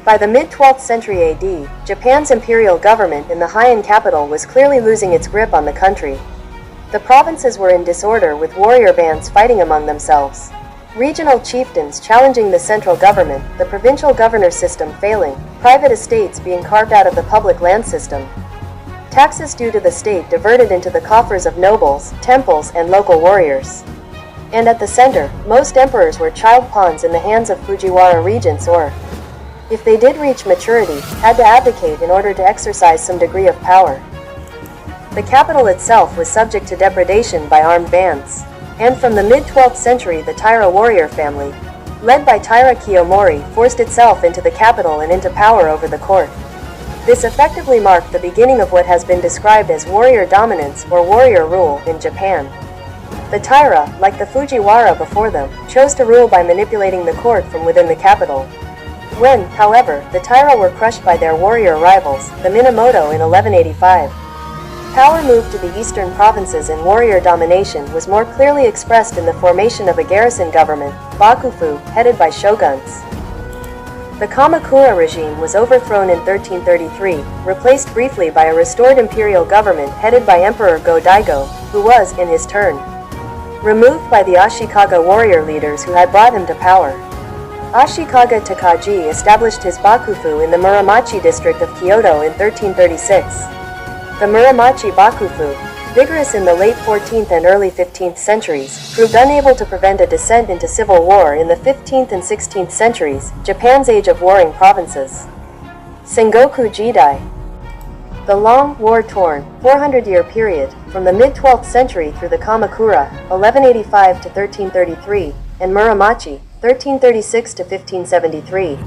By the mid-12th century AD, Japan's imperial government in the Heian capital was clearly losing its grip on the country. The provinces were in disorder with warrior bands fighting among themselves. Regional chieftains challenging the central government, the provincial governor system failing, private estates being carved out of the public land system. Taxes due to the state diverted into the coffers of nobles, temples, and local warriors. And at the center, most emperors were child pawns in the hands of Fujiwara regents or, if they did reach maturity, had to abdicate in order to exercise some degree of power. The capital itself was subject to depredation by armed bands. And from the mid-12th century the Taira warrior family, led by Taira Kiyomori, forced itself into the capital and into power over the court. This effectively marked the beginning of what has been described as warrior dominance or warrior rule in Japan. The Taira, like the Fujiwara before them, chose to rule by manipulating the court from within the capital. When, however, the Taira were crushed by their warrior rivals, the Minamoto in 1185, power moved to the eastern provinces and warrior domination was more clearly expressed in the formation of a garrison government, bakufu, headed by shoguns. The Kamakura regime was overthrown in 1333, replaced briefly by a restored imperial government headed by Emperor Go-Daigo, who was, in his turn, removed by the Ashikaga warrior leaders who had brought him to power. Ashikaga Takauji established his bakufu in the Muromachi district of Kyoto in 1336. The Muromachi bakufu, vigorous in the late 14th and early 15th centuries, proved unable to prevent a descent into civil war in the 15th and 16th centuries, Japan's age of warring provinces. Sengoku jidai. The long, war-torn, 400-year period, from the mid-12th century through the Kamakura, 1185 to 1333, and Muromachi, 1336 to 1573.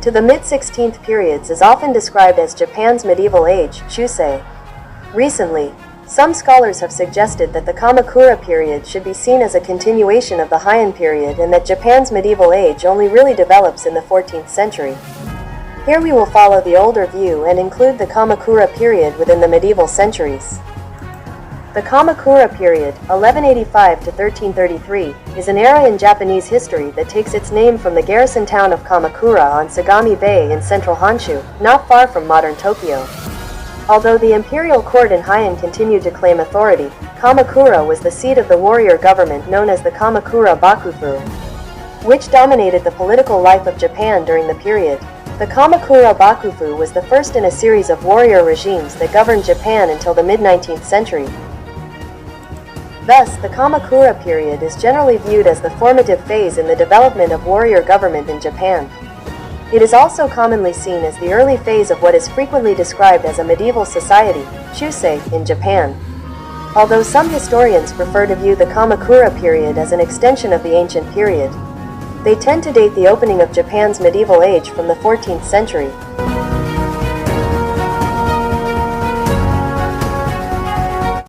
To the mid-16th periods is often described as Japan's medieval age, Shusei. Recently, some scholars have suggested that the Kamakura period should be seen as a continuation of the Heian period and that Japan's medieval age only really develops in the 14th century. Here we will follow the older view and include the Kamakura period within the medieval centuries. The Kamakura period, 1185 to 1333, is an era in Japanese history that takes its name from the garrison town of Kamakura on Sagami Bay in central Honshu, not far from modern Tokyo. Although the imperial court in Heian continued to claim authority, Kamakura was the seat of the warrior government known as the Kamakura Bakufu, which dominated the political life of Japan during the period. The Kamakura Bakufu was the first in a series of warrior regimes that governed Japan until the mid-19th century. Thus, the Kamakura period is generally viewed as the formative phase in the development of warrior government in Japan. It is also commonly seen as the early phase of what is frequently described as a medieval society, Shusei, in Japan. Although some historians prefer to view the Kamakura period as an extension of the ancient period, they tend to date the opening of Japan's medieval age from the 14th century.